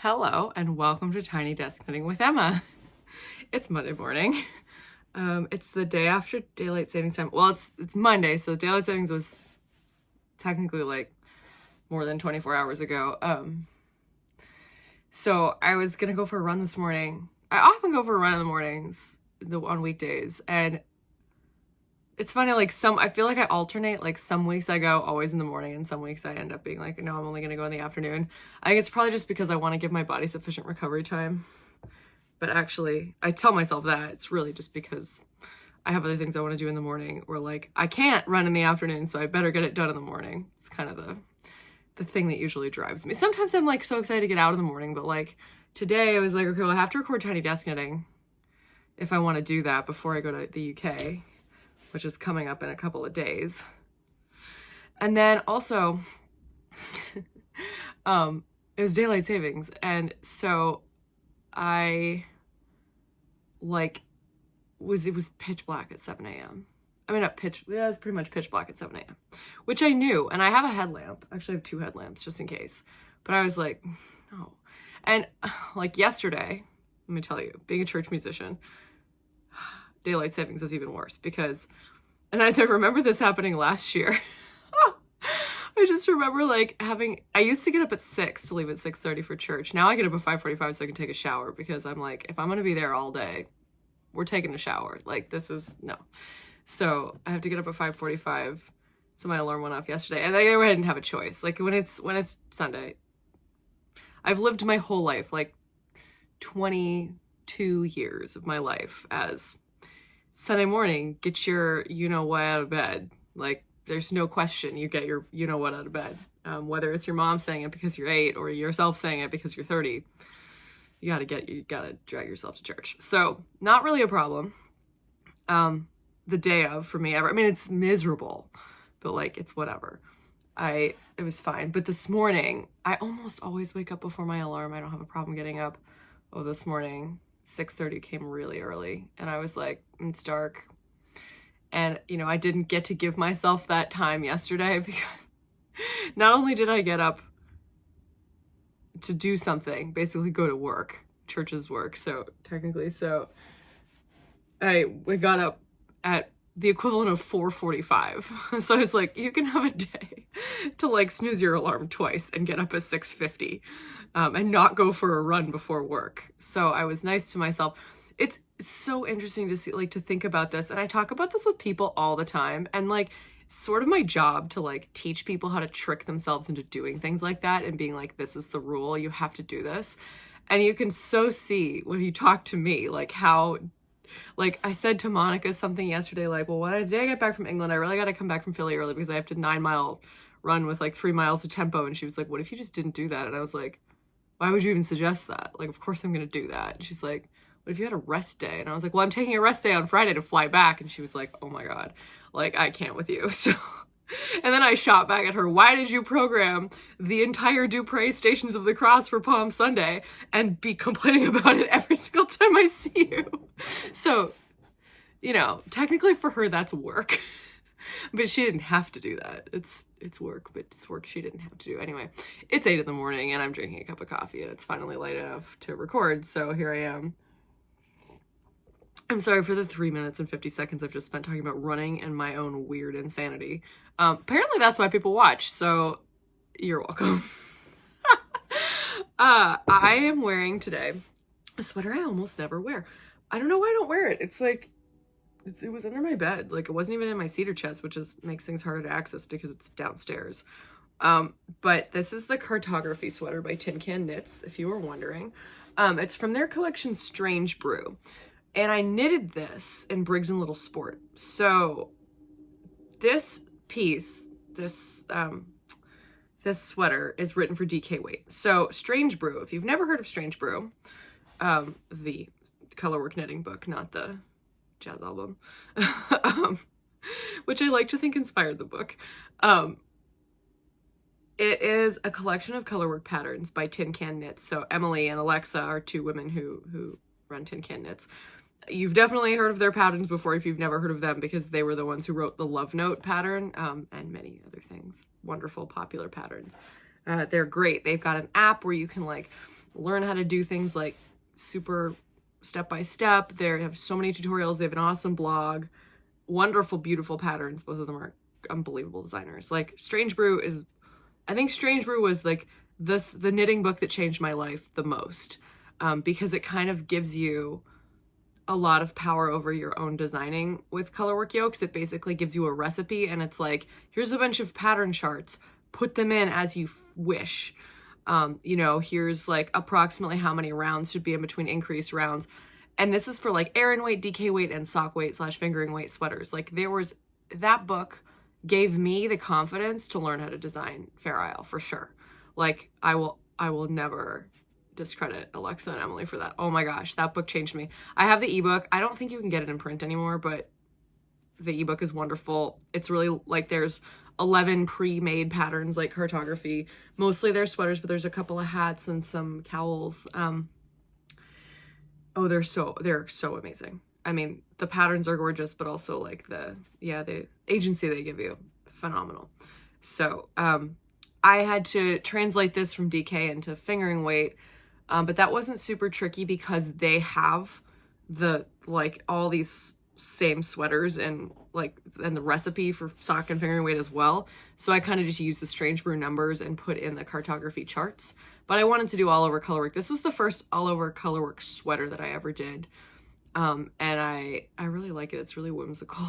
Hello and welcome to Tiny Desk Knitting with Emma. It's Monday morning. It's the day after daylight savings time. Well, it's Monday, so daylight savings was technically like more than 24 hours ago. So I was gonna go for a run this morning. I often go for a run in the mornings, on weekdays, and it's funny, like I feel like I alternate, like some weeks I go always in the morning and some weeks I end up being like, no, I'm only gonna go in the afternoon. I think it's probably just because I want to give my body sufficient recovery time. But actually, I tell myself that it's really just because I have other things I want to do in the morning, or like I can't run in the afternoon, so I better get it done in the morning. It's kind of the thing that usually drives me. Sometimes I'm like so excited to get out in the morning, but like today I was like, okay, well, I have to record Tiny Desk Knitting if I want to do that before I go to the UK, which is coming up in a couple of days. And then also, it was daylight savings. And so it was pitch black at 7 a.m. I mean, it was pretty much pitch black at 7 a.m., which I knew. And I have a headlamp. Actually, I have 2 headlamps just in case. But I was like, no. And like yesterday, let me tell you, being a church musician, daylight savings is even worse because, and I remember this happening last year. I just remember like I used to get up at 6 to leave at 6:30 for church. Now I get up at 5:45 so I can take a shower because I'm like, if I'm going to be there all day, we're taking a shower. Like no. So I have to get up at 5:45. So my alarm went off yesterday and I didn't have a choice. Like when it's Sunday, I've lived my whole life, like 22 years of my life as Sunday morning, get your you-know-what out of bed. Like, there's no question you get your you-know-what out of bed. Whether it's your mom saying it because you're 8 or yourself saying it because you're 30, you gotta drag yourself to church. So, not really a problem. The day of, for me, I mean, it's miserable, but like, it's whatever. It was fine. But this morning, I almost always wake up before my alarm. I don't have a problem getting up. Oh, this morning, 6:30 came really early and I was like, it's dark. And, I didn't get to give myself that time yesterday because not only did I get up to do something, basically go to work, church's work. So technically, I got up at the equivalent of 4:45. So I was like, you can have a day to like snooze your alarm twice and get up at 6:50 and not go for a run before work. So I was nice to myself. It's so interesting to see, like, to think about this. And I talk about this with people all the time. And like, sort of my job to like teach people how to trick themselves into doing things like that and being like, this is the rule, you have to do this. And you can so see when you talk to me, like how, like I said to Monica something yesterday, like, well, when I get back from England, I really got to come back from Philly early because I have to 9-mile run with like 3 miles of tempo. And she was like, what if you just didn't do that? And I was like, why would you even suggest that? Like, of course I'm going to do that. And she's like, what if you had a rest day? And I was like, well, I'm taking a rest day on Friday to fly back. And she was like, oh my God, like I can't with you. So, and then I shot back at her, why did you program the entire Dupre Stations of the Cross for Palm Sunday and be complaining about it every single time I see you? So, technically for her, that's work. But she didn't have to do that. It's work, but it's work she didn't have to do. Anyway, it's 8 a.m. and I'm drinking a cup of coffee and it's finally light enough to record. So here I am. I'm sorry for the 3 minutes and 50 seconds I've just spent talking about running and my own weird insanity. Apparently that's why people watch, so you're welcome. I am wearing today a sweater I almost never wear. I don't know why I don't wear it. It's like, it was under my bed. Like, it wasn't even in my cedar chest, which makes things harder to access because it's downstairs. But this is the Cartography sweater by Tin Can Knits, if you were wondering. It's from their collection Strange Brew. And I knitted this in Briggs & Little Sport. So this piece, this sweater is written for DK Weight. So Strange Brew, if you've never heard of Strange Brew, the colorwork knitting book, not the jazz album, which I like to think inspired the book. It is a collection of colorwork patterns by Tin Can Knits. So Emily and Alexa are 2 women who run Tin Can Knits. You've definitely heard of their patterns before if you've never heard of them, because they were the ones who wrote the Love Note pattern, and many other things. Wonderful, popular patterns. They're great. They've got an app where you can like learn how to do things like super step by step. They have so many tutorials. They have an awesome blog, wonderful, beautiful patterns. Both of them are unbelievable designers. Like Strange Brew is, I think Strange Brew was like the knitting book that changed my life the most, because it kind of gives you a lot of power over your own designing with colorwork yokes. It basically gives you a recipe, and it's like, here's a bunch of pattern charts, put them in as you wish. You know, here's like approximately how many rounds should be in between increased rounds. And this is for like Aran weight, DK weight, and sock weight / fingering weight sweaters. Like that book gave me the confidence to learn how to design Fair Isle for sure. Like I will never discredit Alexa and Emily for that. Oh my gosh, that book changed me. I have the ebook. I don't think you can get it in print anymore, but the ebook is wonderful. It's really like there's 11 pre-made patterns, like cartography. Mostly they're sweaters, but there's a couple of hats and some cowls. Oh, they're so amazing. I mean, the patterns are gorgeous, but also like the agency they give you, phenomenal. So I had to translate this from DK into fingering weight, but that wasn't super tricky because they have all these same sweaters and the recipe for sock and fingering weight as well. So I kind of just used the Strange Brew numbers and put in the cartography charts. But I wanted to do all over colorwork. This was the first all over colorwork sweater that I ever did. And I really like it. It's really whimsical.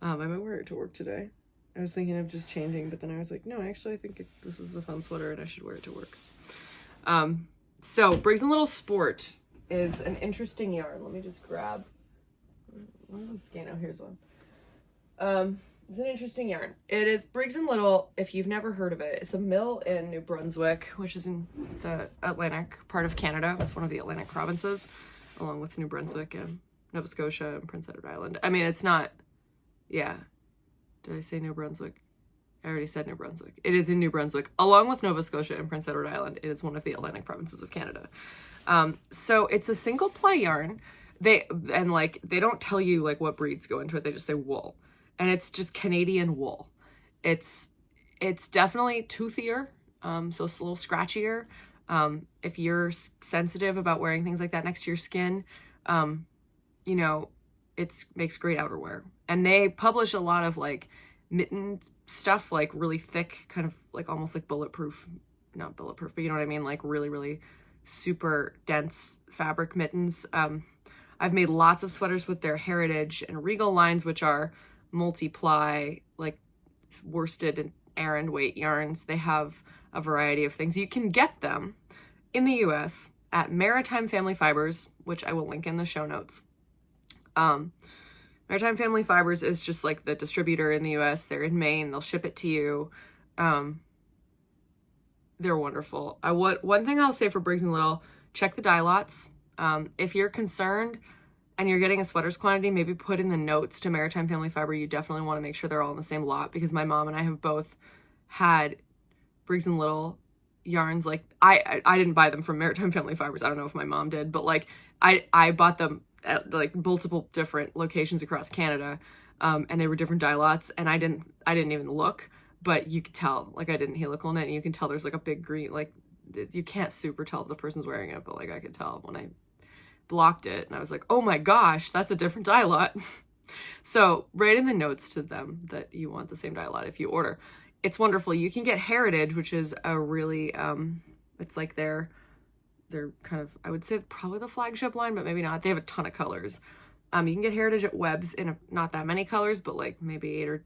I might wear it to work today. I was thinking of just changing, but then I was like, no, actually I think this is a fun sweater and I should wear it to work. So Briggs & Little Sport is an interesting yarn. Let me just grab, where's the skein? Oh, here's one. It's an interesting yarn. It is Briggs & Little, if you've never heard of it. It's a mill in New Brunswick, which is in the Atlantic part of Canada. It's one of the Atlantic provinces, along with New Brunswick and Nova Scotia and Prince Edward Island. I mean, it's not, yeah. Did I say New Brunswick? I already said New Brunswick. It is in New Brunswick, along with Nova Scotia and Prince Edward Island. It is one of the Atlantic provinces of Canada. So it's a single ply yarn. They don't tell you like what breeds go into it. They just say wool. And it's just Canadian wool. It's definitely toothier, so it's a little scratchier. If you're sensitive about wearing things like that next to your skin, you know, it makes great outerwear. And they publish a lot of like mitten stuff, like really thick, kind of like almost like bulletproof, not bulletproof, but you know what I mean? Like really, really super dense fabric mittens. I've made lots of sweaters with their Heritage and Regal lines, which are multi-ply, like worsted and Aran weight yarns. They have a variety of things. You can get them in the US at Maritime Family Fibers, which I will link in the show notes. Maritime Family Fibers is just like the distributor in the US. They're in Maine. They'll ship it to you. They're wonderful. One thing I'll say for Briggs & Little, check the dye lots. If you're concerned and you're getting a sweaters quantity, maybe put in the notes to Maritime Family Fiber. You definitely want to make sure they're all in the same lot, because my mom and I have both had Briggs & Little yarns. Like I didn't buy them from Maritime Family Fibers. I don't know if my mom did, but like I bought them at like multiple different locations across Canada, and they were different dye lots, and I didn't even look, but you could tell, like I didn't helical knit, and you can tell there's like a big green, like you can't super tell if the person's wearing it, but like I could tell when I blocked it, and I was like, oh my gosh, that's a different dye lot. So write in the notes to them that you want the same dye lot if you order. It's wonderful. You can get Heritage, which is a really it's like they're kind of, I would say probably the flagship line, but maybe not. They have a ton of colors. You can get Heritage at Webs in not that many colors, but like maybe 8 or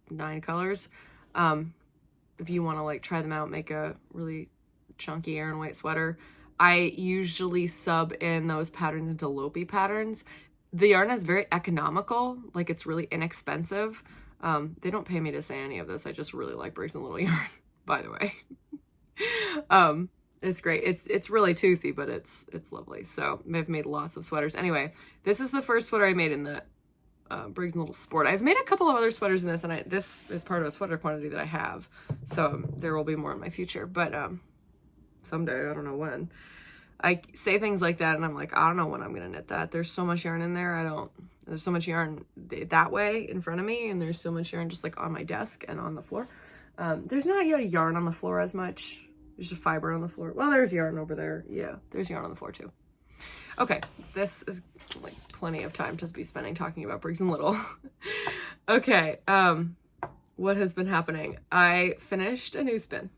9 colors. If you want to like try them out, make a really chunky Aran weight sweater. I usually sub in those patterns into Lopi patterns. The yarn is very economical, like it's really inexpensive. They don't pay me to say any of this. I just really like Briggs & Little yarn, by the way. It's great. It's really toothy, but it's lovely. So I've made lots of sweaters. Anyway, this is the first sweater I made in the Briggs & Little Sport. I've made a couple of other sweaters in this, and this is part of a sweater quantity that I have. So there will be more in my future, but someday, I don't know when. I say things like that and I'm like, I don't know when I'm gonna knit that. There's so much yarn in there. There's so much yarn that way in front of me, and there's so much yarn just like on my desk and on the floor. There's not yarn on the floor as much. There's a fiber on the floor. Well, there's yarn over there. Yeah, there's yarn on the floor too. Okay, this is like plenty of time to be spending talking about Briggs and Little. Okay, what has been happening? I finished a new spin.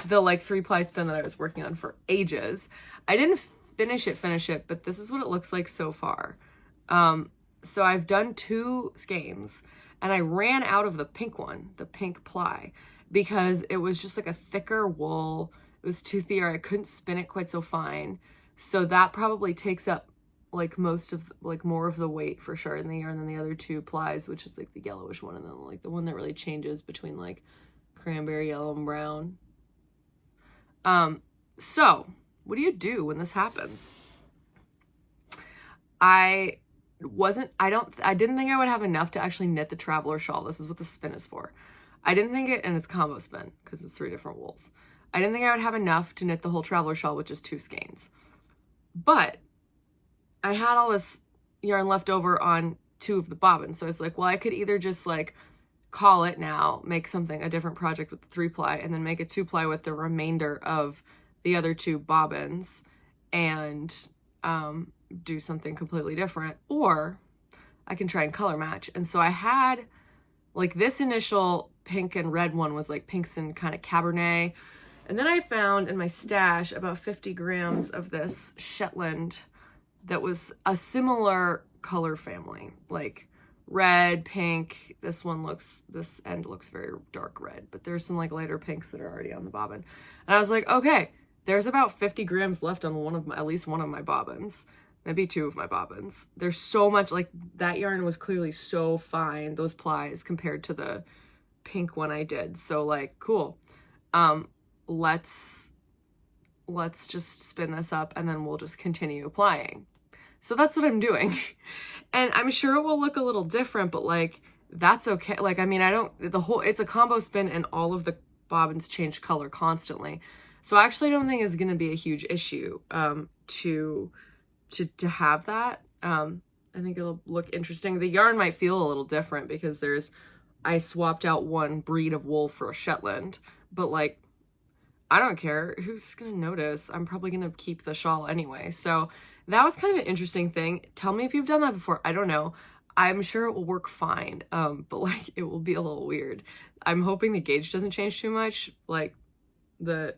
The like 3-ply spin that I was working on for ages. I didn't finish it, but this is what it looks like so far. So I've done 2 skeins and I ran out of the pink one, the pink ply, because it was just like a thicker wool. It was toothier. I couldn't spin it quite so fine. So that probably takes up like most of, like more of the weight for sure in the yarn than the other 2 plies, which is like the yellowish one and then like the one that really changes between like cranberry, yellow, and brown. So what do you do when this happens? I didn't think I would have enough to actually knit the traveler shawl. This is what the spin is for. I didn't think it, and it's combo spin because it's 3 different wools. I didn't think I would have enough to knit the whole traveler shawl with just 2 skeins. But I had all this yarn left over on 2 of the bobbins. So I was like, well, I could either just like call it now, make a different project with the 3-ply, and then make a 2-ply with the remainder of the other 2 bobbins and do something completely different, or I can try and color match. And so I had like this initial pink and red one was like pinks and kind of Cabernet. And then I found in my stash about 50 grams of this Shetland that was a similar color family, like red, pink. This end looks very dark red, but there's some like lighter pinks that are already on the bobbin. And I was like, okay, there's about 50 grams left on at least one of my bobbins. Maybe 2 of my bobbins. There's so much, like that yarn was clearly so fine, those plies, compared to the pink one I did. So like, cool. Let's just spin this up and then we'll just continue applying. So that's what I'm doing. And I'm sure it will look a little different, but like, that's okay. Like, I mean, it's a combo spin and all of the bobbins change color constantly. So I actually don't think it's going to be a huge issue, to have that. I think it'll look interesting. The yarn might feel a little different because I swapped out one breed of wool for a Shetland, but like, I don't care. Who's going to notice? I'm probably going to keep the shawl anyway. So that was kind of an interesting thing. Tell me if you've done that before. I don't know. I'm sure it will work fine. But like, it will be a little weird. I'm hoping the gauge doesn't change too much. Like the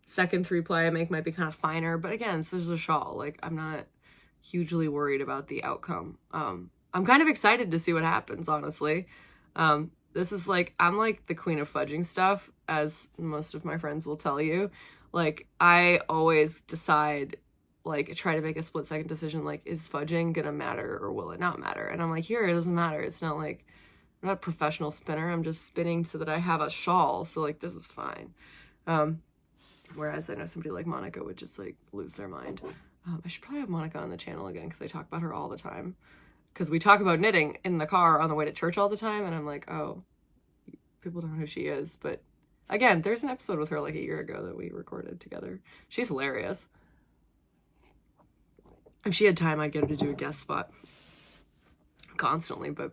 second 3-ply I make might be kind of finer, but again, this is a shawl. Like, I'm not hugely worried about the outcome. I'm kind of excited to see what happens, honestly. This is like, I'm like the queen of fudging stuff, as most of my friends will tell you. Like, I always decide, like, try to make a split-second decision, like, is fudging gonna matter or will it not matter? And I'm like, here, it doesn't matter. It's not like, I'm not a professional spinner. I'm just spinning so that I have a shawl. So, like, this is fine. Whereas I know somebody like Monica would just, like, lose their mind. I should probably have Monica on the channel again because I talk about her all the time. Because we talk about knitting in the car on the way to church all the time, and I'm like, oh, people don't know who she is. But again, there's an episode with her like a year ago that we recorded together. She's hilarious. If she had time, I'd get her to do a guest spot constantly, but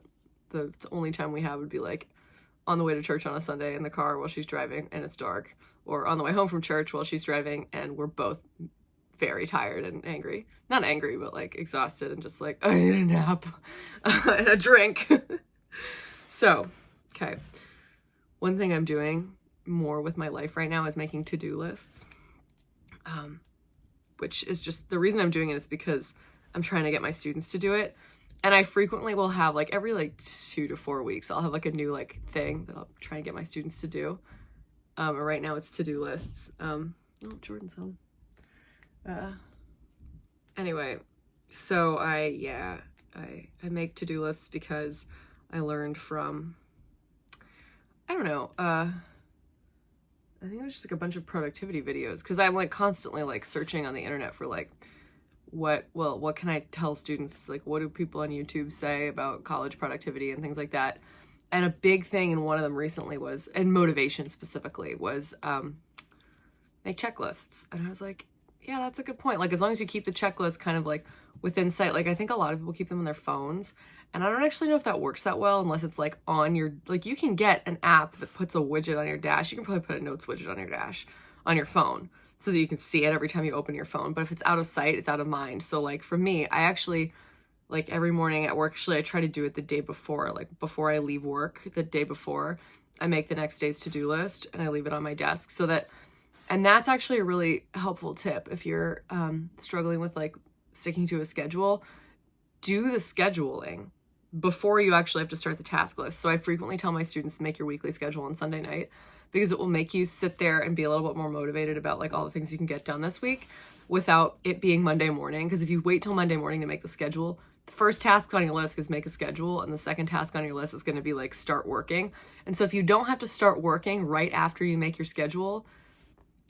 the only time we have would be like on the way to church on a Sunday in the car while she's driving and it's dark, or on the way home from church while she's driving and we're both very tired and angry. Not angry, but like exhausted and just like, I need a nap and a drink. So, okay. One thing I'm doing more with my life right now is making to-do lists. Which is just, the reason I'm doing it is because I'm trying to get my students to do it. And I frequently will have like every like 2 to 4 weeks, I'll have like a new like thing that I'll try and get my students to do. Right now it's to-do lists. Oh, Jordan's home. Anyway, so I make to-do lists because I learned from, I don't know, I think it was just like a bunch of productivity videos, because I'm like constantly like searching on the internet for like, what can I tell students? Like, what do people on YouTube say about college productivity and things like that? And a big thing in one of them recently was, and motivation specifically, was make checklists. And I was like, yeah, that's a good point. Like, as long as you keep the checklist kind of like within sight, like I think a lot of people keep them on their phones. And I don't actually know if that works that well unless it's like on your, like you can get an app that puts a widget on your dash. You can probably put a notes widget on your dash on your phone so that you can see it every time you open your phone. But if it's out of sight, it's out of mind. So like for me, I actually, like every morning at work, actually I try to do it the day before, like before I leave work, the day before I make the next day's to-do list and I leave it on my desk so that, and that's actually a really helpful tip if you're struggling with like sticking to a schedule. Do the scheduling before you actually have to start the task list. So I frequently tell my students to make your weekly schedule on Sunday night because it will make you sit there and be a little bit more motivated about like all the things you can get done this week without it being Monday morning. Because if you wait till Monday morning to make the schedule, the first task on your list is make a schedule, and the second task on your list is going to be like start working. And so if you don't have to start working right after you make your schedule,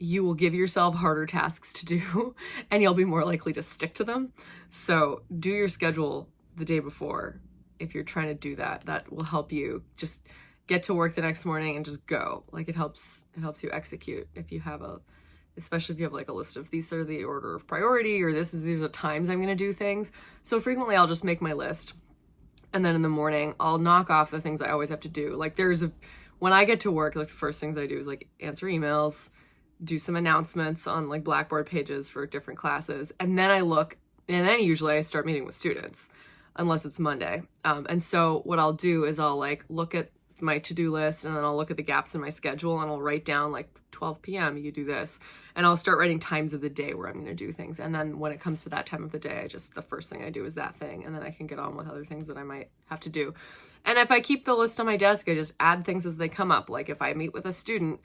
you will give yourself harder tasks to do and you'll be more likely to stick to them. So do your schedule the day before. If you're trying to do that, that will help you just get to work the next morning and just go. Like it helps you execute if you have especially if you have like a list of these are the order of priority, or these are the times I'm going to do things. So frequently I'll just make my list. And then in the morning, I'll knock off the things I always have to do. Like when I get to work, like the first things I do is like answer emails, do some announcements on like Blackboard pages for different classes. And then then usually I start meeting with students unless it's Monday. And so what I'll do is I'll like look at my to-do list and then I'll look at the gaps in my schedule and I'll write down like 12 p.m. you do this, and I'll start writing times of the day where I'm going to do things. And then when it comes to that time of the day, the first thing I do is that thing, and then I can get on with other things that I might have to do. And if I keep the list on my desk, I just add things as they come up. Like if I meet with a student,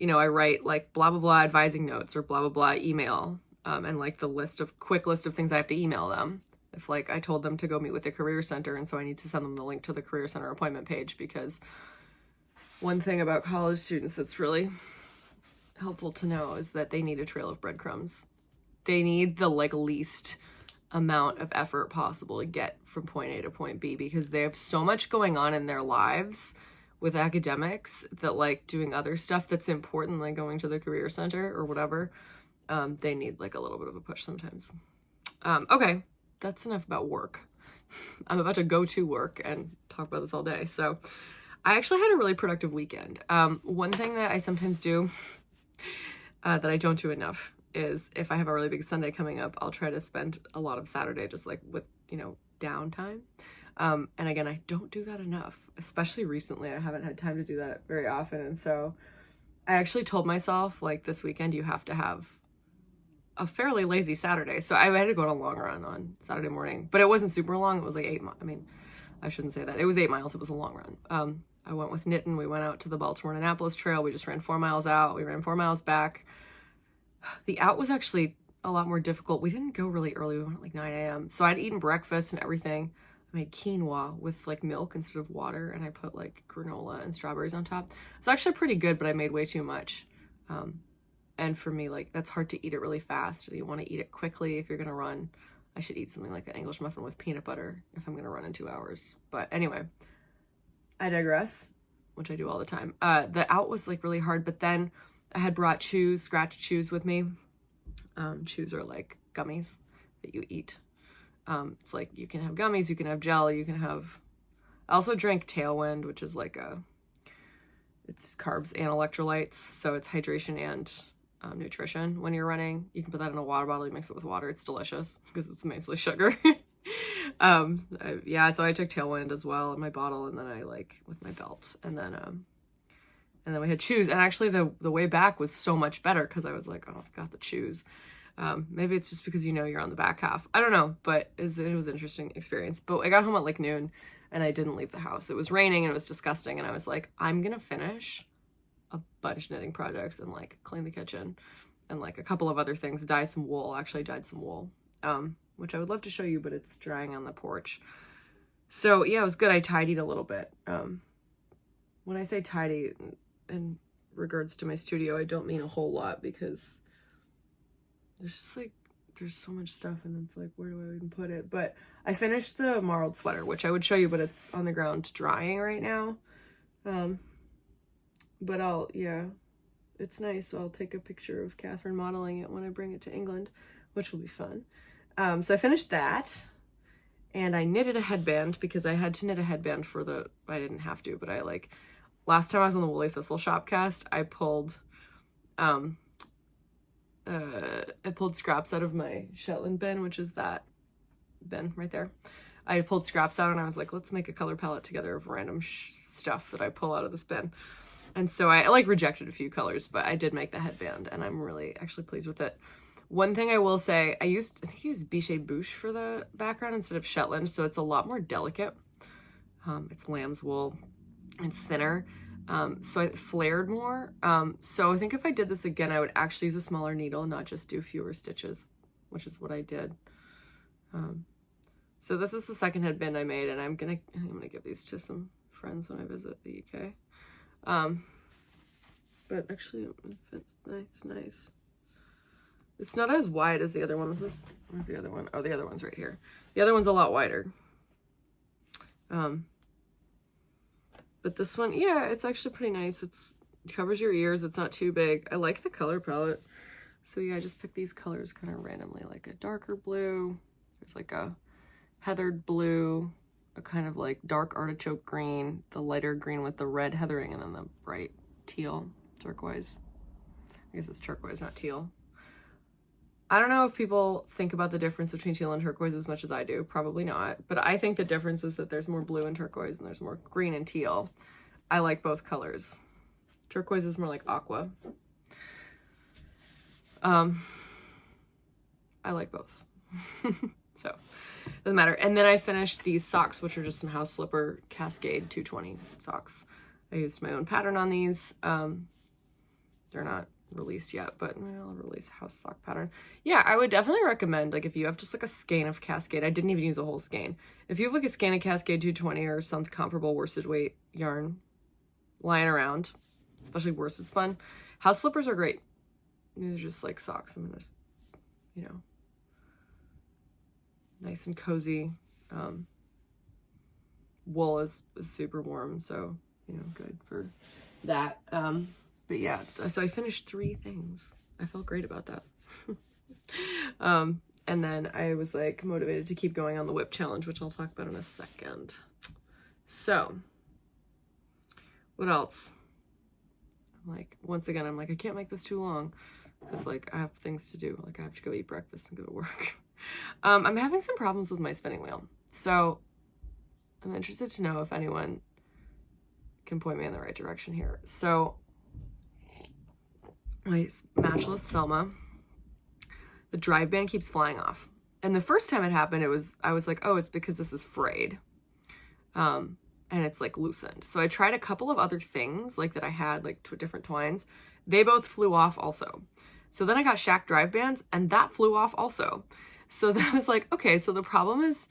I write like blah, blah, blah advising notes or blah, blah, blah email, and like the quick list of things I have to email them. If like I told them to go meet with the Career Center, and so I need to send them the link to the Career Center appointment page, because one thing about college students that's really helpful to know is that they need a trail of breadcrumbs. They need the like least amount of effort possible to get from point A to point B, because they have so much going on in their lives with academics that like doing other stuff that's important, like going to the Career Center or whatever, they need like a little bit of a push sometimes. Okay, that's enough about work. I'm about to go to work and talk about this all day. So I actually had a really productive weekend. One thing that I sometimes do that I don't do enough is if I have a really big Sunday coming up, I'll try to spend a lot of Saturday just like with, downtime. And again, I don't do that enough, especially recently. I haven't had time to do that very often. And so I actually told myself like this weekend, you have to have a fairly lazy Saturday. So I had to go on a long run on Saturday morning, but it wasn't super long. It was like 8 miles. I mean, I shouldn't say that. It was 8 miles. It was a long run. I went with Mitten. We went out to the Baltimore-Annapolis Trail. We just ran 4 miles out. We ran 4 miles back. The out was actually a lot more difficult. We didn't go really early. We went at like 9 a.m. So I'd eaten breakfast and everything. I made quinoa with like milk instead of water, and I put like granola and strawberries on top. It's actually pretty good, but I made way too much. And for me, like that's hard to eat it really fast. You want to eat it quickly if you're going to run. I should eat something like an English muffin with peanut butter if I'm going to run in 2 hours. But anyway, I digress, which I do all the time. The out was like really hard, but then I had brought scratch chews with me. Chews are like gummies that you eat. It's like you can have gummies, you can have gel, I also drank Tailwind, which is like it's carbs and electrolytes. So it's hydration and nutrition when you're running. You can put that in a water bottle, you mix it with water. It's delicious because it's mostly sugar. So I took Tailwind as well in my bottle, and then I like with my belt, and then we had chews. And actually the way back was so much better because I was like, oh, I got the chews. Maybe it's just because you're on the back half. I don't know, but it was an interesting experience. But I got home at like noon and I didn't leave the house. It was raining and it was disgusting, and I was like, I'm gonna finish a bunch of knitting projects and like clean the kitchen and like a couple of other things, dye some wool. Actually dyed some wool, which I would love to show you, but it's drying on the porch. So yeah, it was good. I tidied a little bit. When I say tidy in regards to my studio, I don't mean a whole lot, because there's so much stuff and it's like, where do I even put it? But I finished the marled sweater, which I would show you, but it's on the ground drying right now. But it's nice. I'll take a picture of Catherine modeling it when I bring it to England, which will be fun. So I finished that, and I knitted a headband because I had to knit a headband I didn't have to, but last time I was on the Woolly Thistle Shopcast, I pulled I pulled scraps out of my Shetland bin, which is that bin right there. I pulled scraps out and I was like, let's make a color palette together of random stuff that I pull out of this bin. And so I like rejected a few colors, but I did make the headband and I'm really actually pleased with it. One thing I will say, I think I used Biche Bouche for the background instead of Shetland, so it's a lot more delicate. It's lamb's wool, it's thinner, so I flared more. So I think if I did this again, I would actually use a smaller needle and not just do fewer stitches, which is what I did. So this is the second headband I made, and I'm gonna give these to some friends when I visit the UK. But actually it fits nice. It's not as wide as the other one. Where's the other one? Oh, the other one's right here. The other one's a lot wider. But this one, yeah, it's actually pretty nice. It covers your ears. It's not too big. I like the color palette. So yeah, I just picked these colors kind of randomly, like a darker blue. There's like a heathered blue, a kind of like dark artichoke green, the lighter green with the red heathering, and then the bright teal, turquoise. I guess it's turquoise, not teal. I don't know if people think about the difference between teal and turquoise as much as I do. Probably not. But I think the difference is that there's more blue in turquoise and there's more green in teal. I like both colors. Turquoise is more like aqua. I like both. So, doesn't matter. And then I finished these socks, which are just some House Slipper Cascade 220 socks. I used my own pattern on these. They're not released yet, but I'll release a house sock pattern. Yeah, I would definitely recommend, like, if you have just like a skein of Cascade, I didn't even use a whole skein. If you have like a skein of Cascade 220 or some comparable worsted weight yarn lying around, especially worsted spun, house slippers are great. These are just like socks. I mean, just, you know, nice and cozy. Wool is super warm, so, you know, good for that. But yeah, so I finished 3 things. I felt great about that. And then I was like motivated to keep going on the WIP challenge, which I'll talk about in a second. So what else? Like, once again, I'm like, I can't make this too long because like I have things to do. Like I have to go eat breakfast and go to work. I'm having some problems with my spinning wheel. So I'm interested to know if anyone can point me in the right direction here. So my matchless Thelma, the drive band keeps flying off. And the first time it happened, I was like, oh, it's because this is frayed. And it's like loosened. So I tried a couple of other things like that I had, like different twines. They both flew off also. So then I got Shack drive bands and that flew off also. So that was like, okay, so the problem is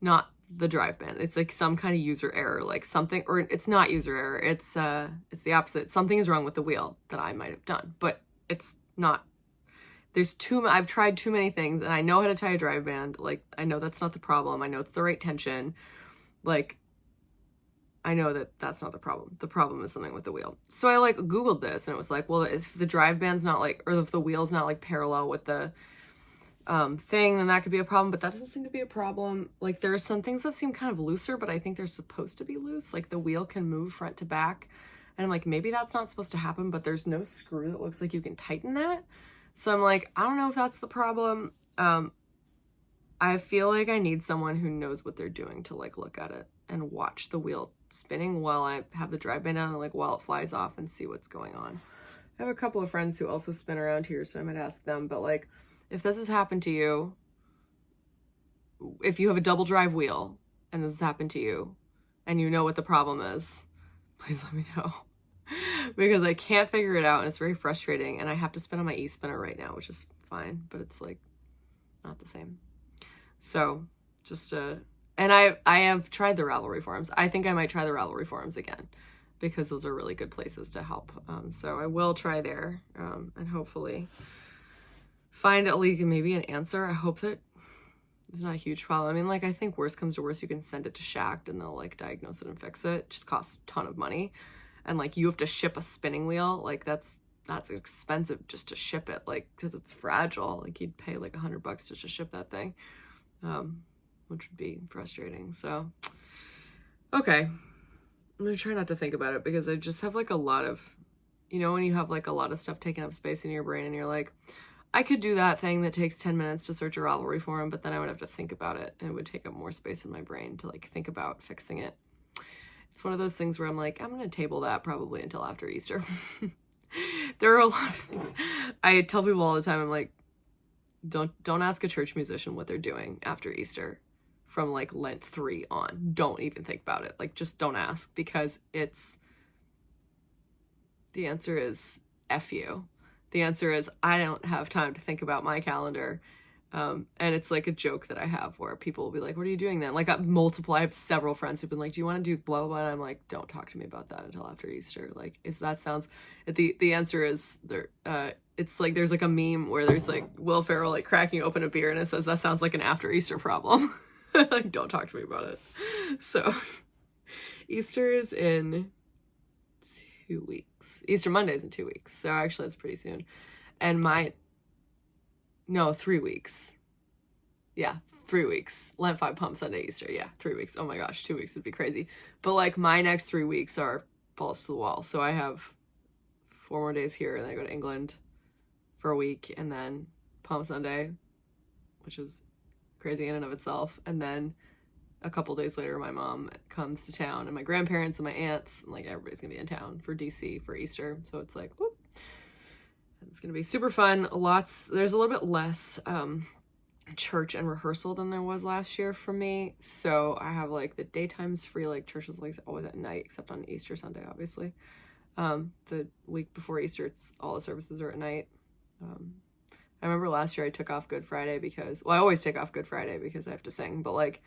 not the drive band. It's like some kind of user error, like something, or it's not user error. It's the opposite. Something is wrong with the wheel that I might have done, but it's not. I've tried too many things and I know how to tie a drive band. Like, I know that's not the problem. I know it's the right tension. Like, I know that that's not the problem. The problem is something with the wheel. So I like Googled this and it was like, well, if the drive band's not like, or if the wheel's not like parallel with the thing, then that could be a problem, but that doesn't seem to be a problem. Like, there are some things that seem kind of looser, but I think they're supposed to be loose. Like the wheel can move front to back. And I'm like, maybe that's not supposed to happen, but there's no screw that looks like you can tighten that. So I'm like, I don't know if that's the problem. I feel like I need someone who knows what they're doing to like look at it and watch the wheel spinning while I have the drive band on and like while it flies off and see what's going on. I have a couple of friends who also spin around here, so I might ask them, but like, if this has happened to you, if you have a double drive wheel and this has happened to you and you know what the problem is, please let me know. Because I can't figure it out and it's very frustrating and I have to spin on my e-spinner right now, which is fine, but it's like not the same. So just and I have tried the Ravelry forums. I think I might try the Ravelry forums again because those are really good places to help. So I will try there and hopefully find at least maybe an answer. I hope that it's not a huge problem. I mean, like, I think worst comes to worst, you can send it to Shacked and they'll like diagnose it and fix it. It just costs a ton of money. And like, you have to ship a spinning wheel. Like that's expensive just to ship it, like, because it's fragile. Like you'd pay like $100 just to ship that thing, which would be frustrating. So, okay. I'm gonna try not to think about it because I just have like a lot of, you know, when you have like a lot of stuff taking up space in your brain and you're like, I could do that thing that takes 10 minutes to search a Ravelry forum, but then I would have to think about it, and it would take up more space in my brain to like think about fixing it. It's one of those things where I'm like, I'm going to table that probably until after Easter. There are a lot of things. I tell people all the time, I'm like, don't ask a church musician what they're doing after Easter from like Lent 3 on. Don't even think about it. Like, just don't ask, because the answer is F you. The answer is I don't have time to think about my calendar. And it's like a joke that I have where people will be like, what are you doing then? Like, I have several friends who've been like, do you want to do blah, blah, blah? And I'm like, don't talk to me about that until after Easter. Like, the answer is there, it's like, there's like a meme where there's like Will Ferrell like cracking open a beer and it says, that sounds like an after Easter problem. Like, don't talk to me about it. So Easter is in 2 weeks. Easter Monday is in 2 weeks. So actually that's pretty soon. And 3 weeks. Yeah, 3 weeks. Lent 5, Palm Sunday, Easter. Yeah, 3 weeks. Oh my gosh, 2 weeks would be crazy. But like my next 3 weeks are balls to the wall. So I have 4 more days here and then I go to England for a week, and then Palm Sunday, which is crazy in and of itself. And then a couple days later, my mom comes to town, and my grandparents and my aunts, and like everybody's gonna be in town for DC for Easter. So it's like, whoop. It's gonna be super fun. There's a little bit less church and rehearsal than there was last year for me. So I have like the daytime's free, like church is like always at night, except on Easter Sunday, obviously. The week before Easter, it's all the services are at night. I remember last year I took off Good Friday because, well, I always take off Good Friday because I have to sing, but like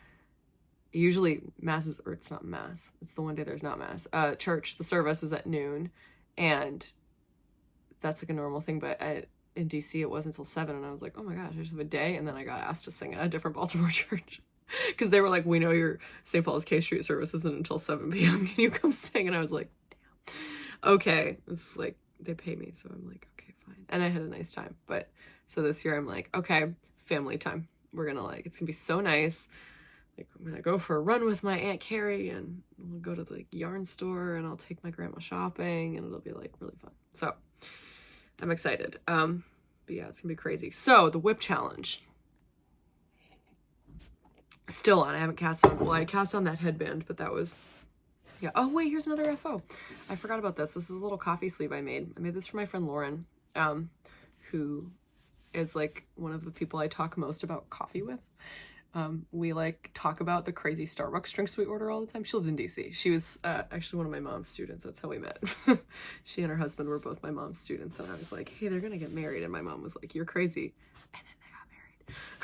usually masses, or it's not mass, it's the one day there's not mass. Church, the service is at noon, and that's like a normal thing, but in DC it wasn't until 7, and I was like, oh my gosh, I just have a day, and then I got asked to sing at a different Baltimore church because they were like, we know your St. Paul's K Street service isn't until 7 p.m. Can you come sing? And I was like, damn. Okay. It's like, they pay me, so I'm like, okay, fine. And I had a nice time. But so this year I'm like, okay, family time. We're gonna like, it's gonna be so nice. Like, I'm gonna go for a run with my Aunt Carrie, and we'll go to the like, yarn store, and I'll take my grandma shopping, and it'll be like really fun. So I'm excited. But yeah, it's gonna be crazy. So the whip challenge. Still on. I haven't cast on. Well, I cast on that headband, but that was, yeah. Oh wait, here's another FO. I forgot about this. This is a little coffee sleeve I made. I made this for my friend Lauren, who is like one of the people I talk most about coffee with. We like talk about the crazy Starbucks drinks we order all the time. She lives in DC. She was actually one of my mom's students. That's how we met. She and her husband were both my mom's students, and I was like, hey, they're gonna get married, and my mom was like, you're crazy, and then they got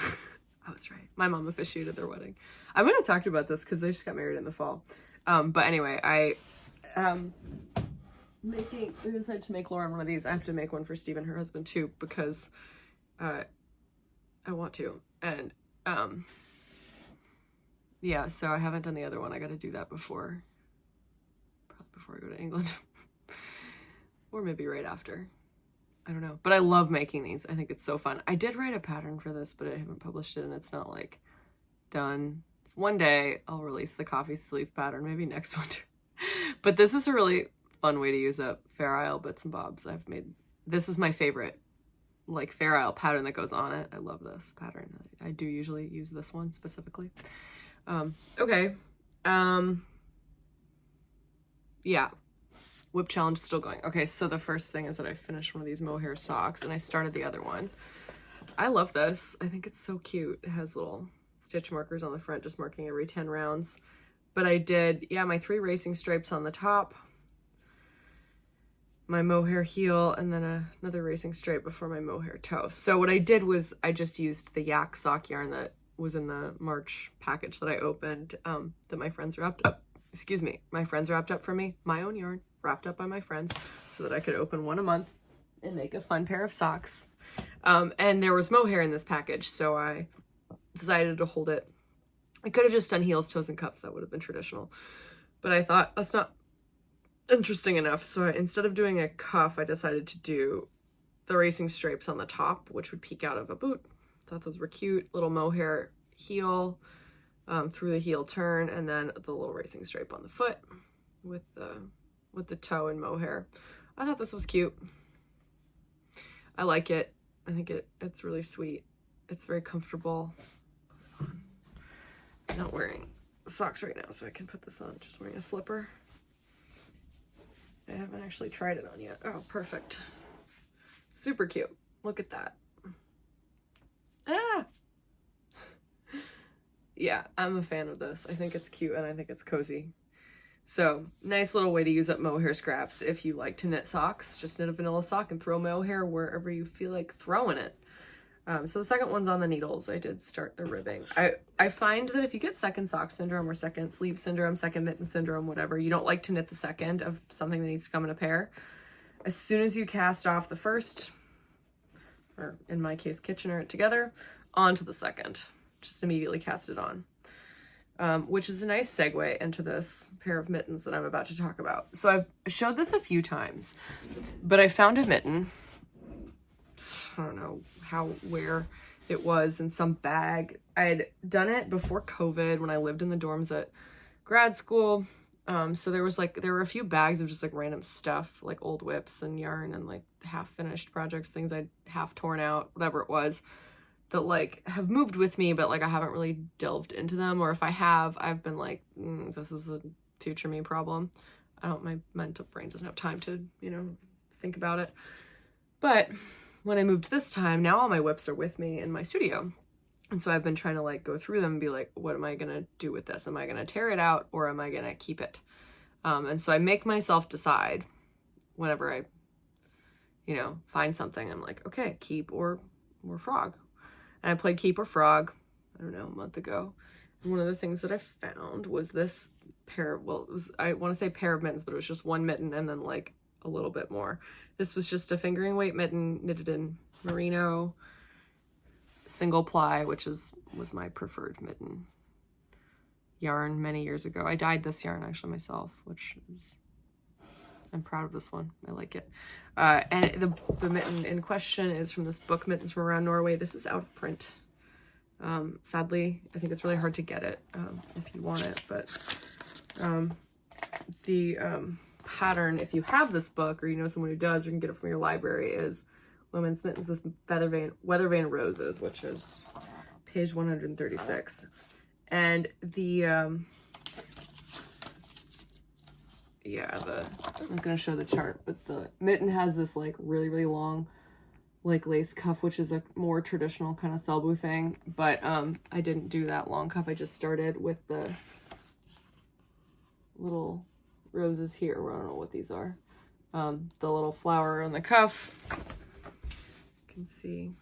married. I was right. My mom officiated their wedding. I'm gonna talk to you about this because they just got married in the fall. But anyway, we decided to make Lauren one of these. I have to make one for Steve and her husband too, because I want to. And yeah, so I haven't done the other one. I got to do that probably before I go to England. Or maybe right after. I don't know. But I love making these. I think it's so fun. I did write a pattern for this, but I haven't published it, and it's not like done. One day I'll release the coffee sleeve pattern, maybe next winter. But this is a really fun way to use up Fair Isle bits and bobs. I've made, this is my favorite like Fair Isle pattern that goes on it. I love this pattern. I do usually use this one specifically. Okay. Yeah. Whip challenge still going. Okay, so the first thing is that I finished one of these mohair socks, and I started the other one. I love this. I think it's so cute. It has little stitch markers on the front, just marking every 10 rounds. But I did, yeah, my 3 racing stripes on the top, my mohair heel, and then another racing stripe before my mohair toe. So what I did was I just used the yak sock yarn that was in the March package that I opened, that my friends wrapped up. Excuse me, my friends wrapped up for me. My own yarn wrapped up by my friends so that I could open one a month and make a fun pair of socks. And there was mohair in this package, so I decided to hold it. I could have just done heels, toes, and cuffs. That would have been traditional. But I thought that's not interesting enough. So instead of doing a cuff, I decided to do the racing stripes on the top, which would peek out of a boot. Thought those were cute. Little mohair heel through the heel turn, and then the little racing stripe on the foot with the toe and mohair. I thought this was cute. I like it. I think it's really sweet. It's very comfortable. I'm not wearing socks right now, so I can put this on. Just wearing a slipper. I haven't actually tried it on yet. Oh, perfect. Super cute. Look at that. Ah! Yeah, I'm a fan of this. I think it's cute and I think it's cozy. So, nice little way to use up mohair scraps if you like to knit socks. Just knit a vanilla sock and throw mohair wherever you feel like throwing it. So the second one's on the needles. I did start the ribbing. I find that if you get second sock syndrome or second sleeve syndrome, second mitten syndrome, whatever, you don't like to knit the second of something that needs to come in a pair. As soon as you cast off the first, or in my case, Kitchener it together, onto the second. Just immediately cast it on. Which is a nice segue into this pair of mittens that I'm about to talk about. So I've showed this a few times, but I found a mitten. I don't know where it was, in some bag. I had done it before COVID when I lived in the dorms at grad school. So there were a few bags of just like random stuff, like old WIPS and yarn and like half finished projects, things I'd half torn out, whatever it was, that like have moved with me, but like I haven't really delved into them. Or if I have, I've been like, this is a future me problem. My mental brain doesn't have time to, think about it. But when I moved this time, now all my WIPs are with me in my studio. And so I've been trying to like go through them and be like, what am I going to do with this? Am I going to tear it out or am I going to keep it? And so I make myself decide whenever I, find something. I'm like, okay, keep or frog. And I played keep or frog, I don't know, a month ago. And one of the things that I found was this pair, I want to say pair of mittens, but it was just one mitten and then like a little bit more. This was just a fingering weight mitten knitted in merino, single ply, which was my preferred mitten yarn many years ago. I dyed this yarn actually myself, I'm proud of this one. I like it. And the mitten in question is from this book, Mittens from Around Norway. This is out of print. Sadly, I think it's really hard to get it if you want it, but the pattern, if you have this book or you know someone who does, or you can get it from your library, is Women's Mittens with Weather Vane Roses, which is page 136. And I'm gonna show the chart, but the mitten has this like really, really long like lace cuff, which is a more traditional kind of Selbu thing, but I didn't do that long cuff. I just started with the little roses here. I don't know what these are. The little flower on the cuff. You can see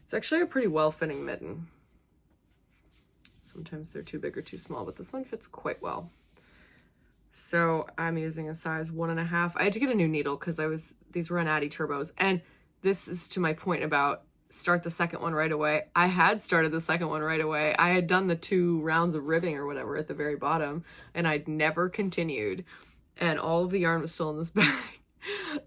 it's actually a pretty well-fitting mitten. Sometimes they're too big or too small, but this one fits quite well. So I'm using a size 1.5. I had to get a new needle because these were on Addy Turbos. And this is to my point about start the second one right away. I had started the second one right away. I had done the 2 rounds of ribbing or whatever at the very bottom, and I'd never continued. And all of the yarn was still in this bag.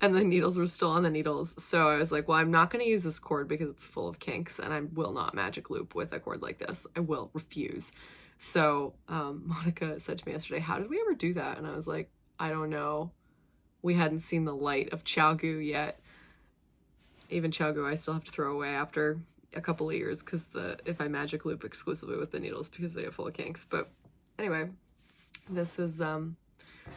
And the needles were still on the needles. So I was like, well, I'm not going to use this cord because it's full of kinks and I will not magic loop with a cord like this. I will refuse. So Monica said to me yesterday, how did we ever do that? And I was like, I don't know. We hadn't seen the light of Chalgu yet. Even Chalgu I still have to throw away after a couple of years because if I magic loop exclusively with the needles because they are full of kinks. But anyway, this is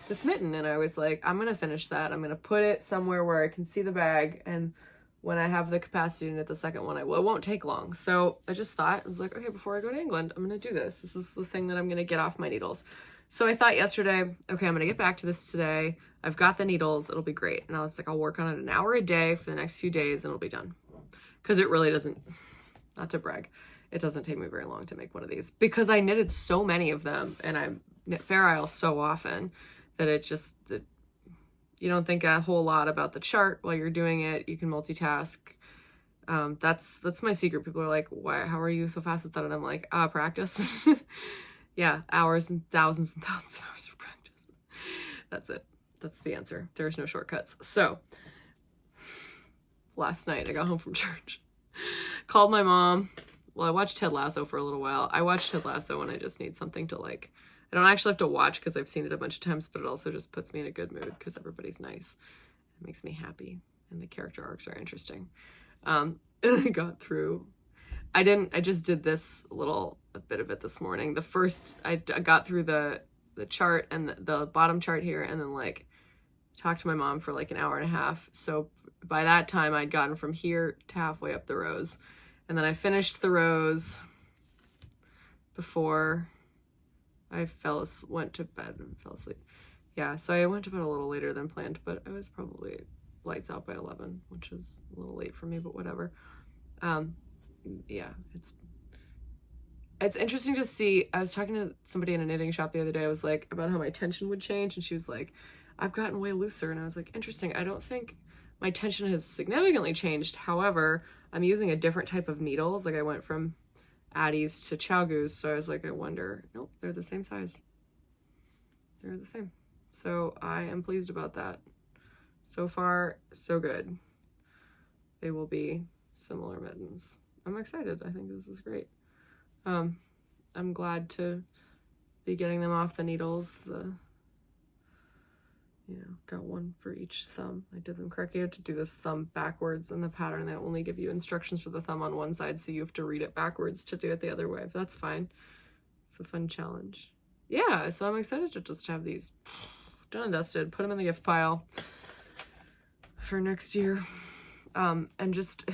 this mitten, and I was like, I'm gonna finish that. I'm gonna put it somewhere where I can see the bag, and when I have the capacity to knit the second one, it won't take long. So I just thought, I was like, okay, before I go to England, I'm gonna do this. This is the thing that I'm gonna get off my needles. So I thought yesterday, okay, I'm gonna get back to this today. I've got the needles, it'll be great. And I was like, I'll work on it an hour a day for the next few days and it'll be done. Because it really doesn't, not to brag, it doesn't take me very long to make one of these because I knitted so many of them and I knit Fair Isle so often that you don't think a whole lot about the chart while you're doing it. You can multitask. That's my secret. People are like, why, how are you so fast at that? And I'm like, practice. Yeah, hours and thousands of hours of practice. That's it. That's the answer. There's no shortcuts. So last night I got home from church, called my mom. Well, I watched Ted Lasso for a little while. I watch Ted Lasso when I just need something to like, I don't actually have to watch because I've seen it a bunch of times, but it also just puts me in a good mood because everybody's nice. It makes me happy, and the character arcs are interesting. And I got through, I just did this a bit of it this morning. The first, I got through the chart and the bottom chart here, and then like talked to my mom for like an hour and a half. So by that time I'd gotten from here to halfway up the rows, and then I finished the rows before I went to bed and fell asleep. Yeah, so I went to bed a little later than planned, but I was probably lights out by 11, which is a little late for me, but whatever. Yeah, it's interesting to see. I was talking to somebody in a knitting shop the other day. I was like, about how my tension would change, and she was like, I've gotten way looser. And I was like, interesting. I don't think my tension has significantly changed. However, I'm using a different type of needles. Like I went from Addis to Chowgoos. So I was like, I wonder, nope, they're the same size. They're the same. So I am pleased about that. So far, so good. They will be similar mittens. I'm excited. I think this is great. I'm glad to be getting them off the needles. Got one for each thumb. I did them correctly. You have to do this thumb backwards in the pattern. They only give you instructions for the thumb on one side, so you have to read it backwards to do it the other way, but that's fine. It's a fun challenge. Yeah, so I'm excited to just have these done and dusted, put them in the gift pile for next year. And just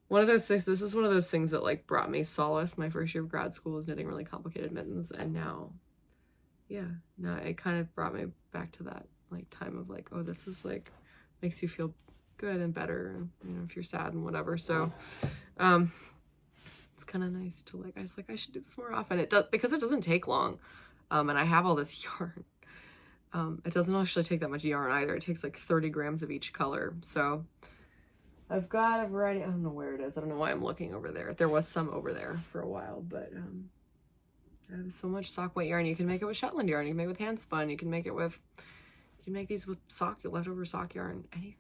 one of those things, this is one of those things that like brought me solace. My first year of grad school was knitting really complicated mittens, and now it kind of brought me back to that like time of like, oh, this is like makes you feel good and better, and if you're sad and whatever. So it's kind of nice to like, I should do this more often. It does, because it doesn't take long, and I have all this yarn. It doesn't actually take that much yarn either. It takes like 30 grams of each color. So I've got a variety. I don't know where it is. I don't know why I'm looking over there. There was some over there for a while, but I have so much sock weight yarn. You can make it with Shetland yarn. You can make it with hand spun. You can make these with leftover sock yarn, anything.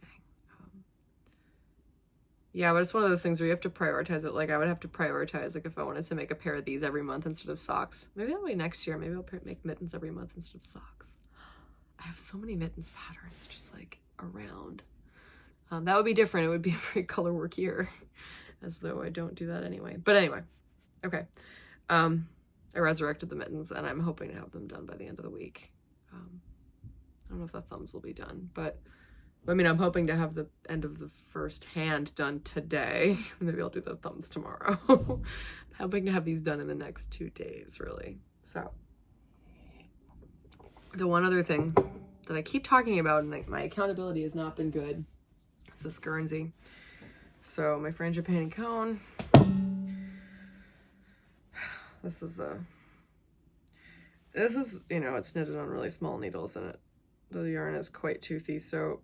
Yeah, but it's one of those things where you have to prioritize it. Like I would have to prioritize, like if I wanted to make a pair of these every month instead of socks. Maybe that'll be next year. Maybe I'll make mittens every month instead of socks. I have so many mittens patterns just like around. That would be different. It would be a very color work year, as though I don't do that anyway. But anyway, okay. I resurrected the mittens, and I'm hoping to have them done by the end of the week. I don't know if the thumbs will be done, but I mean, I'm hoping to have the end of the first hand done today. Maybe I'll do the thumbs tomorrow. Hoping to have these done in the next 2 days, really. So the one other thing that I keep talking about, and my accountability has not been good, is this Guernsey. So my frangipani cone. This is, it's knitted on really small needles, and the yarn is quite toothy, so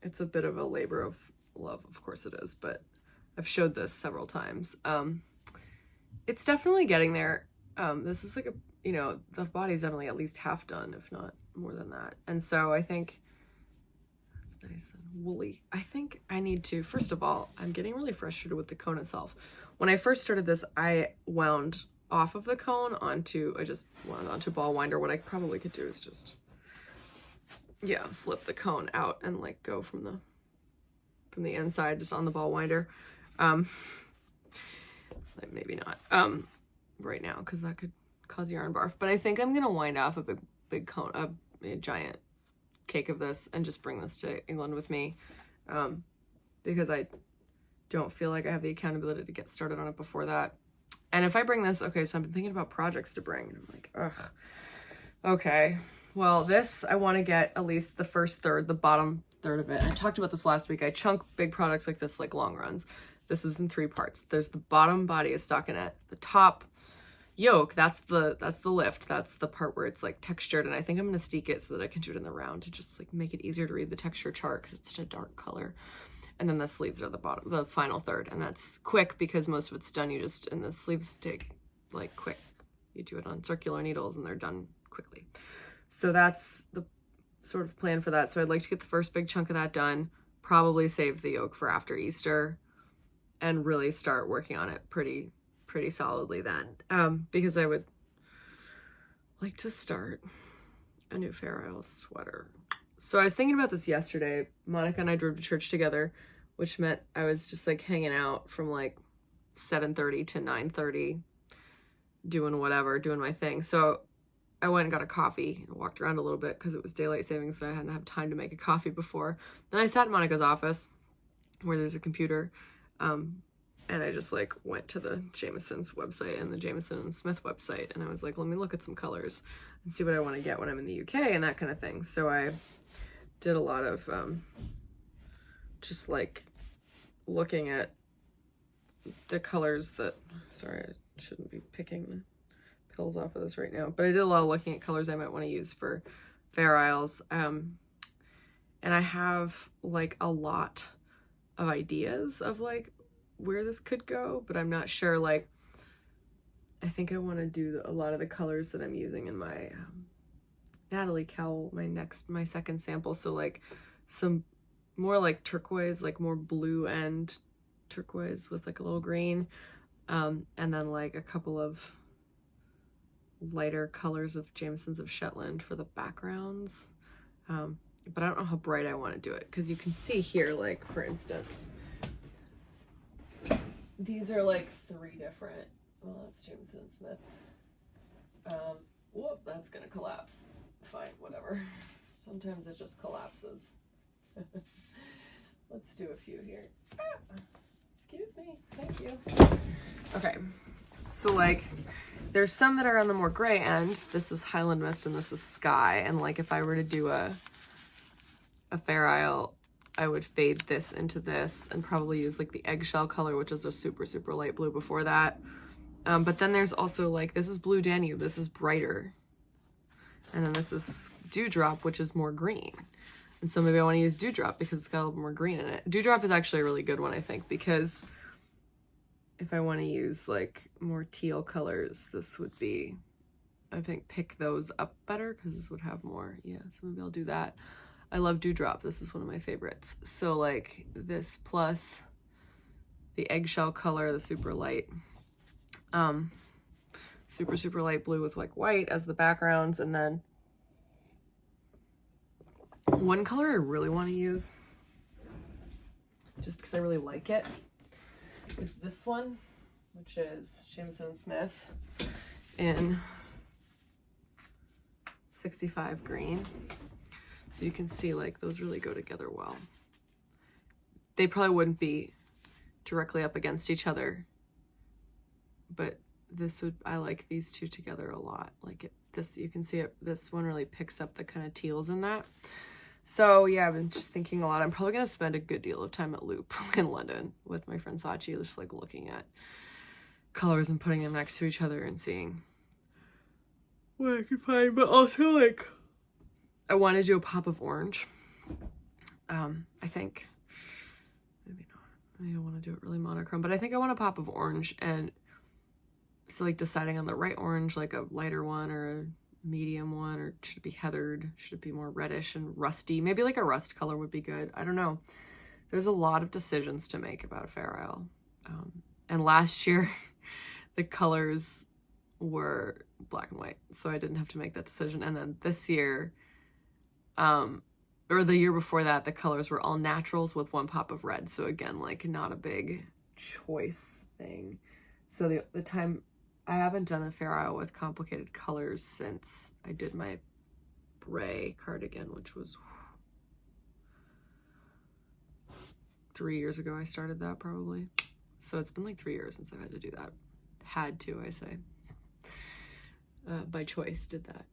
it's a bit of a labor of love. Of course it is, but I've showed this several times. It's definitely getting there. This is like the body's definitely at least half done, if not more than that. And so I think it's nice and woolly. I think I need to, first of all, I'm getting really frustrated with the cone itself. When I first started this, I wound off of the cone I just wound onto ball winder. What I probably could do is just, slip the cone out and like go from the inside just on the ball winder. Like maybe not right now, because that could cause yarn barf. But I think I'm gonna wind off a big cone, a giant cake of this, and just bring this to England with me, because I don't feel like I have the accountability to get started on it before that. And if I bring this, okay, so I've been thinking about projects to bring, and I'm like, ugh, okay, well, this, I want to get at least the first third, the bottom third of it. I talked about this last week. I chunk big products like this, like long runs. This is in 3 parts. There's the bottom body is stockinette, the top yoke, that's the lift, that's the part where it's like textured, and I think I'm going to steek it so that I can do it in the round to just like make it easier to read the texture chart, because it's such a dark color. And then the sleeves are the bottom, the final third, and that's quick because most of it's done. And the sleeves take like quick. You do it on circular needles and they're done quickly. So that's the sort of plan for that. So I'd like to get the first big chunk of that done, probably save the yoke for after Easter, and really start working on it pretty solidly then. Because I would like to start a new Fair Isle sweater So I was thinking about this yesterday. Monica and I drove to church together, which meant I was just like hanging out from like 7:30 to 9:30, doing whatever, doing my thing. So I went and got a coffee and walked around a little bit because it was daylight savings, so I hadn't had time to make a coffee before. Then I sat in Monica's office where there's a computer, and I just like went to the Jameson's website and the Jameson and Smith website, and I was like, let me look at some colors and see what I want to get when I'm in the UK and that kind of thing. So I did a lot of just like looking at the colors that, sorry, I shouldn't be picking the pills off of this right now, but I did a lot of looking at colors I might want to use for Fair Isles. And I have like a lot of ideas of like where this could go, but I'm not sure. Like, I think I want to do a lot of the colors that I'm using in my Natalie Cowell, my second sample. So like some more like turquoise, like more blue and turquoise with like a little green, and then like a couple of lighter colors of Jameson's of Shetland for the backgrounds. But I don't know how bright I want to do it, because you can see here, like for instance, these are like 3 different, well, that's Jameson and Smith. Whoop, that's gonna collapse. Fine, whatever. Sometimes it just collapses. Let's do a few here. Excuse me, thank you. Okay, so like there's some that are on the more gray end. This is Highland Mist and this is Sky. And like if I were to do a Fair Isle, I would fade this into this and probably use like the eggshell color, which is a super, super light blue before that. But then there's also like, this is Blue Danube, this is brighter. And then this is Dewdrop, which is more green. And so maybe I want to use Dewdrop because it's got a little more green in it. Dewdrop is actually a really good one, I think, because if I want to use like more teal colors, this would be, I think, pick those up better because this would have more. Yeah, so maybe I'll do that. I love Dewdrop. This is one of my favorites. So like this plus the eggshell color, the super light, super, super light blue with like white as the backgrounds. And then one color I really want to use, just because I really like it, is this one, which is Jameson Smith in 65 green. So you can see like those really go together well. They probably wouldn't be directly up against each other, but this would, I like these two together a lot. Like this, you can see it, this one really picks up the kind of teals in that. So yeah, I've been just thinking a lot. I'm probably gonna spend a good deal of time at Loop in London with my friend Sachi, just like looking at colors and putting them next to each other and seeing what I can find. But also like, I want to do a pop of orange. I think, maybe not. Maybe I want to do it really monochrome, but I think I want a pop of orange. And so like deciding on the right orange, like a lighter one or a medium one, or should it be heathered? Should it be more reddish and rusty? Maybe like a rust color would be good. I don't know. There's a lot of decisions to make about a Fair Isle. And last year the colors were black and white, so I didn't have to make that decision. And then this year, or the year before that, the colors were all naturals with one pop of red. So again, like not a big choice thing. So the time, I haven't done a Fair Isle with complicated colors since I did my Bray cardigan, which was 3 years ago. I started that probably. So it's been like 3 years since I've had to do that. Had to, I say. By choice, did that.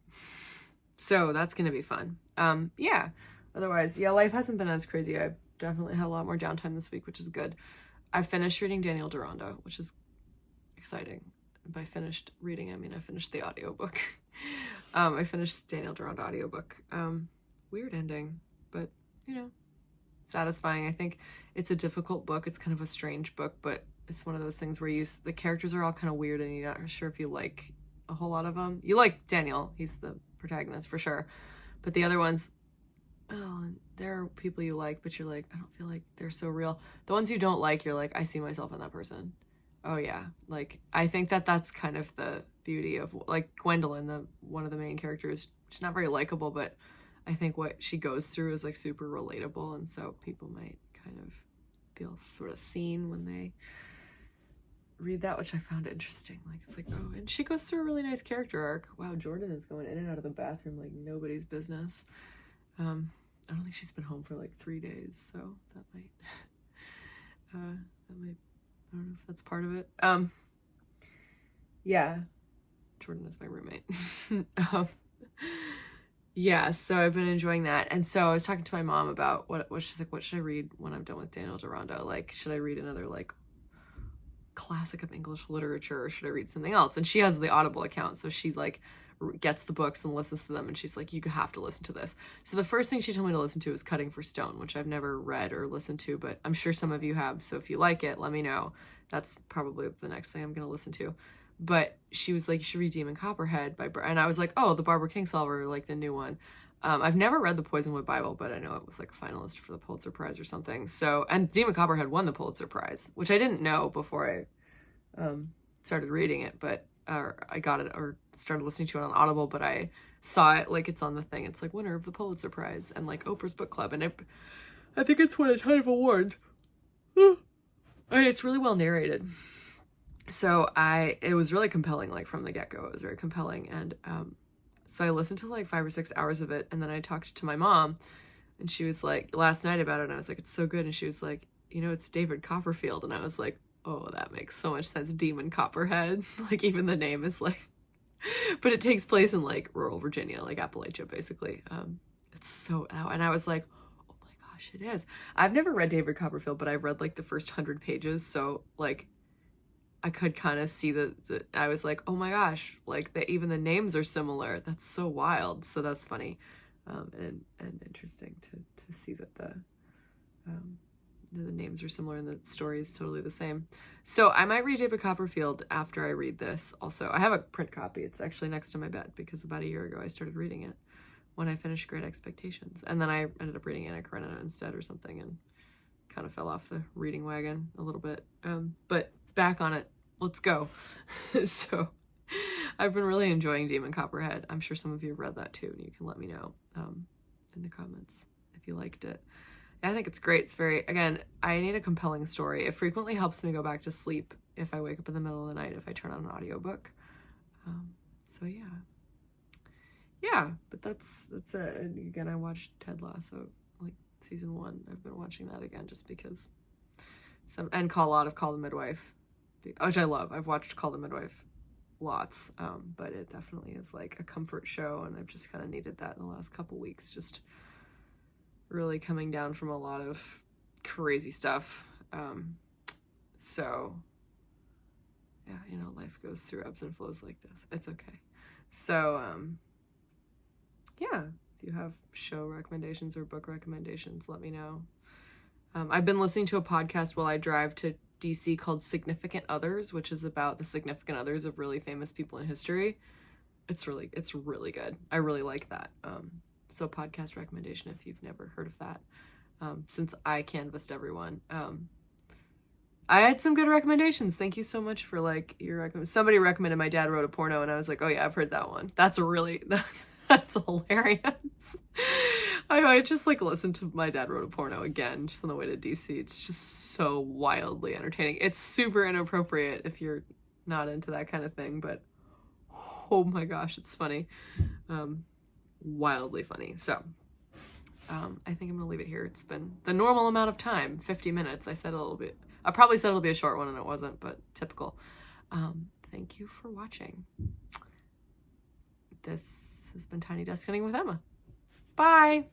So that's gonna be fun. Yeah, otherwise, yeah, life hasn't been as crazy. I've definitely had a lot more downtime this week, which is good. I finished reading Daniel Deronda, which is exciting. By finished reading, I mean I finished the audiobook. I finished Daniel Deronda audiobook. Weird ending, but you know, satisfying. I think it's a difficult book. It's kind of a strange book, but it's one of those things where the characters are all kind of weird and you're not sure if you like a whole lot of them. You like Daniel, he's the protagonist for sure, but the other ones, oh, there are people you like, but you're like, I don't feel like they're so real. The ones you don't like, you're like, I see myself in that person. Oh yeah, like I think that's kind of the beauty of like Gwendolyn, one of the main characters. She's not very likable, but I think what she goes through is like super relatable, and so people might kind of feel sort of seen when they read that, which I found interesting. Like, it's like, oh, and she goes through a really nice character arc. Wow, Jordan is going in and out of the bathroom like nobody's business. I don't think she's been home for like 3 days, so that might I don't know if that's part of it. Yeah, Jordan is my roommate. Yeah, so I've been enjoying that. And so I was talking to my mom about what she's like, what should I read when I'm done with Daniel Deronda? Like, should I read another like classic of English literature, or should I read something else? And she has the Audible account, so she like gets the books and listens to them, and she's like, you have to listen to this. So the first thing she told me to listen to is Cutting for Stone, which I've never read or listened to, but I'm sure some of you have, so if you like it, let me know. That's probably the next thing I'm going to listen to. But she was like, you should read Demon Copperhead and I was like, oh, the Barbara Kingsolver, like the new one. I've never read the Poisonwood Bible, but I know it was like a finalist for the Pulitzer Prize or something. So, and Demon Copperhead won the Pulitzer Prize, which I didn't know before I started reading it, but I got it or started listening to it on Audible, but I saw it, like it's on the thing. It's like winner of the Pulitzer Prize and like Oprah's book club. And I think it's won a ton of awards. And it's really well narrated. So it was really compelling, like from the get-go. It was very compelling. And so I listened to like 5 or 6 hours of it. And then I talked to my mom, and she was like, last night about it, and I was like, it's so good. And she was like, you know, it's David Copperfield. And I was like, oh, that makes so much sense. Demon Copperhead. Like, even the name is like, but it takes place in like rural Virginia, like Appalachia, basically. It's so, and I was like, oh my gosh, it is. I've never read David Copperfield, but I've read like the first 100 pages. So like, I could kind of see I was like, oh my gosh, like even the names are similar. That's so wild. So that's funny, and interesting to see that the names are similar and the story is totally the same. So I might read David Copperfield after I read this. Also, I have a print copy. It's actually next to my bed because about a year ago I started reading it when I finished Great Expectations, and then I ended up reading Anna Karenina instead or something, and kind of fell off the reading wagon a little bit. But back on it, let's go. So I've been really enjoying Demon Copperhead. I'm sure some of you have read that too, and you can let me know in the comments if you liked it. I think it's great. It's very, again, I need a compelling story. It frequently helps me go back to sleep if I wake up in the middle of the night, if I turn on an audiobook. So yeah, but that's it. And again, I watched Ted Lasso, like season 1. I've been watching that again just because. And Call the Midwife, which I love. I've watched Call the Midwife lots, but it definitely is like a comfort show, and I've just kind of needed that in the last couple weeks, just really coming down from a lot of crazy stuff. So yeah, you know, life goes through ebbs and flows like this. It's okay. So yeah, if you have show recommendations or book recommendations, let me know. I've been listening to a podcast while I drive to DC called Significant Others, which is about the significant others of really famous people in history. It's really good. I really like that. So podcast recommendation if you've never heard of that. Since I canvassed everyone. I had some good recommendations. Thank you so much for like your somebody recommended My Dad Wrote a Porno, and I was like, oh yeah, I've heard that one. That's hilarious. I just like listened to My Dad Wrote a Porno again just on the way to DC. It's just so wildly entertaining. It's super inappropriate if you're not into that kind of thing, but oh my gosh, it's funny. Wildly funny. So I think I'm gonna leave it here. It's been the normal amount of time, 50 minutes. I probably said it'll be a short one, and it wasn't, but typical. Thank you for watching. This has been Tiny Desk Knitting with Emma. Bye.